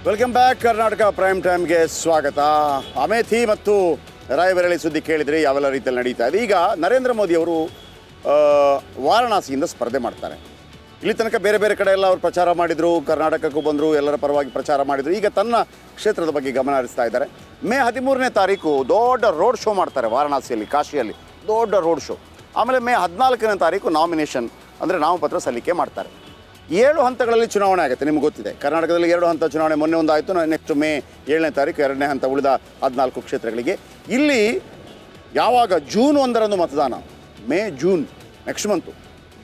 Welcome back. Karnataka prime ಟೈಮ್ಗೆ ಸ್ವಾಗತ. ಅಮೇಥಿ ಮತ್ತು ರಾಯಬರೇಲಿ ಸುದ್ದಿ ಕೇಳಿದರೆ ಯಾವೆಲ್ಲ ರೀತಿಯಲ್ಲಿ ನಡೀತಾ ಇದೆ. ಈಗ ನರೇಂದ್ರ ಮೋದಿ ಅವರು ವಾರಣಾಸಿಯಿಂದ ಸ್ಪರ್ಧೆ ಮಾಡ್ತಾರೆ. ಇಲ್ಲಿ ತನಕ ಬೇರೆ ಬೇರೆ ಕಡೆ ಎಲ್ಲ ಅವರು ಪ್ರಚಾರ ಮಾಡಿದರು, ಕರ್ನಾಟಕಕ್ಕೂ ಬಂದರು, ಎಲ್ಲರ ಪರವಾಗಿ ಪ್ರಚಾರ ಮಾಡಿದರು. ಈಗ ತನ್ನ ಕ್ಷೇತ್ರದ ಬಗ್ಗೆ ಗಮನ ಹರಿಸ್ತಾ ಇದ್ದಾರೆ. ಮೇ 13ನೇ ತಾರೀಕು ದೊಡ್ಡ ರೋಡ್ ಶೋ ಮಾಡ್ತಾರೆ ವಾರಣಾಸಿಯಲ್ಲಿ, ಕಾಶಿಯಲ್ಲಿ ದೊಡ್ಡ ರೋಡ್ ಶೋ. ಆಮೇಲೆ ಮೇ 14ನೇ ತಾರೀಕು ನಾಮಿನೇಷನ್ ಅಂದರೆ ನಾಮಪತ್ರ ಸಲ್ಲಿಕೆ ಮಾಡ್ತಾರೆ. 7 ಹಂತಗಳಲ್ಲಿ ಚುನಾವಣೆ ಆಗುತ್ತೆ. ನಿಮ್ಗೆ ಗೊತ್ತಿದೆ, ಕರ್ನಾಟಕದಲ್ಲಿ 2 ಹಂತ ಚುನಾವಣೆ ಮೊನ್ನೆ ಒಂದು ಆಯಿತು. ನೆಕ್ಸ್ಟ್ ಮೇ 7ನೇ ತಾರೀಕು 2ನೇ ಹಂತ ಉಳಿದ 14 ಕ್ಷೇತ್ರಗಳಿಗೆ. ಇಲ್ಲಿ ಯಾವಾಗ ಜೂನ್ 1ರಂದು ಮತದಾನ, ಜೂನ್ ನೆಕ್ಸ್ಟ್ ಮಂತು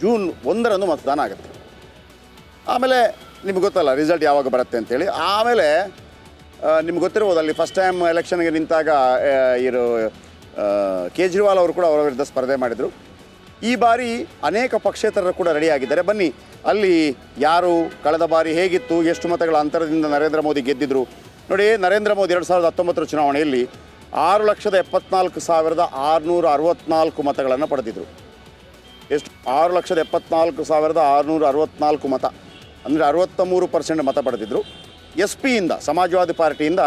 ಜೂನ್ 1ರಂದು ಮತದಾನ ಆಗುತ್ತೆ. ಆಮೇಲೆ ನಿಮ್ಗೆ ಗೊತ್ತಲ್ಲ ರಿಸಲ್ಟ್ ಯಾವಾಗ ಬರುತ್ತೆ ಅಂತೇಳಿ. ಆಮೇಲೆ ನಿಮ್ಗೆ ಗೊತ್ತಿರ್ಬೋದು, ಅಲ್ಲಿ ಫಸ್ಟ್ ಟೈಮ್ ಎಲೆಕ್ಷನ್ಗೆ ನಿಂತಾಗ ಇರೋ ಕೇಜ್ರಿವಾಲ್ ಅವರು ಕೂಡ ಅವರ ವಿರುದ್ಧ ಸ್ಪರ್ಧೆ ಮಾಡಿದರು. ಈ ಬಾರಿ ಅನೇಕ ಪಕ್ಷೇತರರು ಕೂಡ ರೆಡಿಯಾಗಿದ್ದಾರೆ. ಬನ್ನಿ ಅಲ್ಲಿ ಯಾರು ಕಳೆದ ಬಾರಿ ಹೇಗಿತ್ತು, ಎಷ್ಟು ಮತಗಳ ಅಂತರದಿಂದ ನರೇಂದ್ರ ಮೋದಿ ಗೆದ್ದಿದ್ರು ನೋಡಿ. ನರೇಂದ್ರ ಮೋದಿ 2019 ಚುನಾವಣೆಯಲ್ಲಿ 6,74,664 ಮತಗಳನ್ನು ಪಡೆದಿದ್ದರು. ಎಷ್ಟು? 6,74,664 ಮತ, ಅಂದರೆ 63% ಮತ ಪಡೆದಿದ್ದರು. ಎಸ್ ಪಿಯಿಂದ, ಸಮಾಜವಾದಿ ಪಾರ್ಟಿಯಿಂದ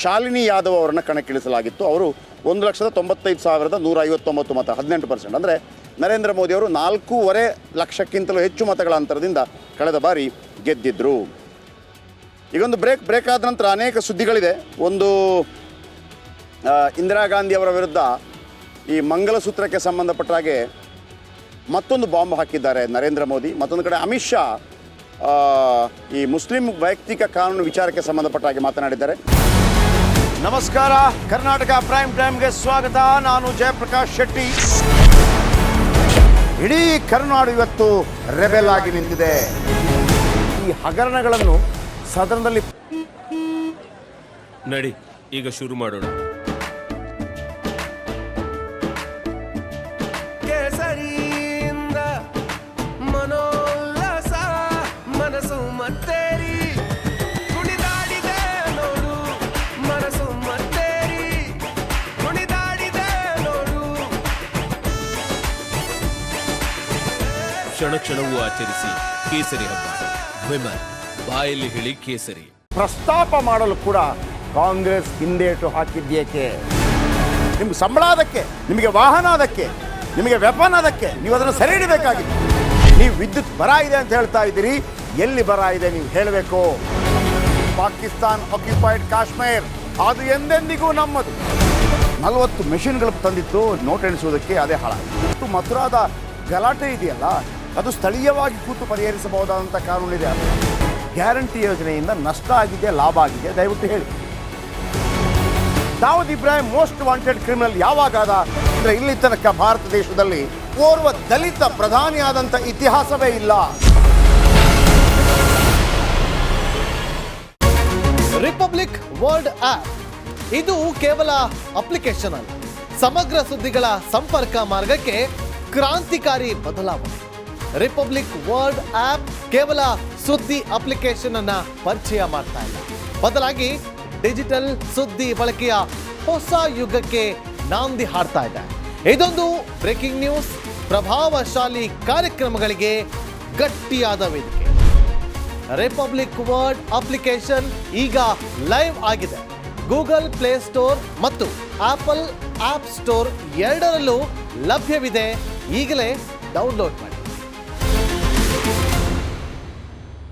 ಶಾಲಿನಿ ಯಾದವ್ ಅವರನ್ನು ಕಣಕ್ಕಿಳಿಸಲಾಗಿತ್ತು. ಅವರು 1,95,159 ಮತ, 18%. ಅಂದರೆ ನರೇಂದ್ರ ಮೋದಿ ಅವರು 4.5 ಲಕ್ಷಕ್ಕಿಂತಲೂ ಹೆಚ್ಚು ಮತಗಳ ಅಂತರದಿಂದ ಕಳೆದ ಬಾರಿ ಗೆದ್ದಿದ್ದರು. ಈಗೊಂದು ಬ್ರೇಕ್ ಆದ ನಂತರ ಅನೇಕ ಸುದ್ದಿಗಳಿದೆ. ಒಂದು ಇಂದಿರಾ ಗಾಂಧಿ ಅವರ ವಿರುದ್ಧ ಈ ಮಂಗಲಸೂತ್ರಕ್ಕೆ ಸಂಬಂಧಪಟ್ಟ ಹಾಗೆ ಮತ್ತೊಂದು ಬಾಂಬ್ ಹಾಕಿದ್ದಾರೆ ನರೇಂದ್ರ ಮೋದಿ. ಮತ್ತೊಂದು ಕಡೆ ಅಮಿತ್ ಶಾ ಈ ಮುಸ್ಲಿಂ ವೈಯಕ್ತಿಕ ಕಾನೂನು ವಿಚಾರಕ್ಕೆ ಸಂಬಂಧಪಟ್ಟ ಹಾಗೆ ಮಾತನಾಡಿದ್ದಾರೆ. ನಮಸ್ಕಾರ, ಕರ್ನಾಟಕ ಪ್ರೈಮ್ ಟೈಮ್ಗೆ ಸ್ವಾಗತ. ನಾನು ಜಯಪ್ರಕಾಶ್ ಶೆಟ್ಟಿ. ಇಡೀ ಕರುನಾಡು ಇವತ್ತು ರೆಬೆಲ್ ಆಗಿ ನಿಂತಿದೆ. ಈ ಹಗರಣಗಳನ್ನು ಸದನದಲ್ಲಿ ನಡಿ ಈಗ ಶುರು ಮಾಡೋಣ. ಕೇಸರಿಯಿಂದ ಮನೋಲ್ಲಾಸ ಮನಸ್ಸು ಮತ್ತೇರಿ ಕುಣಿದಾಡಿದೆ ನೋಡು, ಮನಸ್ಸು ಮತ್ತೇರಿ ಕುಣಿದಾಡಿದೆ ನೋಡು. ಕ್ಷಣ ಕ್ಷಣವೂ ಆಚರಿಸಿ ಕೇಸರಿ ಹಬ್ಬ. ವಿಮಲ್ ಬಾಯಲ್ಲಿ ಹೇಳಿ ಕೇಸರಿ. ಪ್ರಸ್ತಾಪ ಮಾಡಲು ಕೂಡ ಕಾಂಗ್ರೆಸ್ ಹಿಂದೇಟು ಹಾಕಿದ್ದೇಕೆ? ನಿಮ್ಗೆ ಸಂಬಳ ಅದಕ್ಕೆ, ನಿಮಗೆ ವಾಹನ ಅದಕ್ಕೆ, ನಿಮಗೆ ವೆಪನ್ ಅದಕ್ಕೆ, ನೀವು ಅದನ್ನು ಸೆರೆ ಹಿಡಬೇಕಾಗಿತ್ತು. ನೀವು ವಿದ್ಯುತ್ ಬರ ಇದೆ ಅಂತ ಹೇಳ್ತಾ ಇದ್ದೀರಿ, ಎಲ್ಲಿ ಬರ ಇದೆ ನೀವು ಹೇಳಬೇಕು. ಪಾಕಿಸ್ತಾನ್ ಆಕ್ಯುಪೈಡ್ ಕಾಶ್ಮೀರ್ ಅದು ಎಂದೆಂದಿಗೂ ನಮ್ಮದು. 40 ಮೆಷಿನ್ಗಳು ತಂದಿತ್ತು ನೋಟ್ ಎಣಿಸುವುದಕ್ಕೆ, ಅದೇ ಹಾಳಾಯಿತು. ಮಥುರಾದ ಗಲಾಟೆ ಇದೆಯಲ್ಲ, ಅದು ಸ್ಥಳೀಯವಾಗಿ ಕೂತು ಪರಿಹರಿಸಬಹುದಾದಂಥ ಕಾನೂನಿದೆ. ಗ್ಯಾರಂಟಿ ಯೋಜನೆಯಿಂದ ನಷ್ಟ ಆಗಿದೆ, ಲಾಭ ಆಗಿದೆ, ದಯವಿಟ್ಟು ಹೇಳಿ. Dawood Ibrahim most wanted criminal ಯಾವಾಗಾದ ಅಂದರೆ ಇಲ್ಲಿ ತನಕ ಭಾರತ ದೇಶದಲ್ಲಿ ಓರ್ವ ದಲಿತ ಪ್ರಧಾನಿಯಾದಂಥ ಇತಿಹಾಸವೇ ಇಲ್ಲ. ರಿಪಬ್ಲಿಕ್ ವರ್ಲ್ಡ್ ಆಪ್ ಇದು ಕೇವಲ ಅಪ್ಲಿಕೇಶನ್ ಅಲ್ಲ, ಸಮಗ್ರ ಸುದ್ದಿಗಳ ಸಂಪರ್ಕ ಮಾರ್ಗಕ್ಕೆ ಕ್ರಾಂತಿಕಾರಿ ಬದಲಾವಣೆ. ರಿಪಬ್ಲಿಕ್ ವರ್ಲ್ಡ್ ಆಪ್ ಕೇವಲ ಸುದ್ದಿ ಅಪ್ಲಿಕೇಶನ್ ಅನ್ನ ಪರಿಚಯ ಮಾಡ್ತಾ ಇಲ್ಲ, ಬದಲಾಗಿ ಡಿಜಿಟಲ್ ಸುದ್ದಿ ಬಳಕೆಯ ಹೊಸ ಯುಗಕ್ಕೆ ನಾಂದಿ ಹಾಡ್ತಾ ಇದೆ. ಇದೊಂದು ಬ್ರೇಕಿಂಗ್ ನ್ಯೂಸ್, ಪ್ರಭಾವಶಾಲಿ ಕಾರ್ಯಕ್ರಮಗಳಿಗೆ ಗಟ್ಟಿಯಾದ ವೇದಿಕೆ. ರಿಪಬ್ಲಿಕ್ ವರ್ಲ್ಡ್ ಅಪ್ಲಿಕೇಶನ್ ಈಗ ಲೈವ್ ಆಗಿದೆ. ಗೂಗಲ್ ಪ್ಲೇ ಸ್ಟೋರ್ ಮತ್ತು ಆಪಲ್ ಆಪ್ ಸ್ಟೋರ್ ಎರಡರಲ್ಲೂ ಲಭ್ಯವಿದೆ. ಈಗಲೇ ಡೌನ್ಲೋಡ್ ಮಾಡಿ.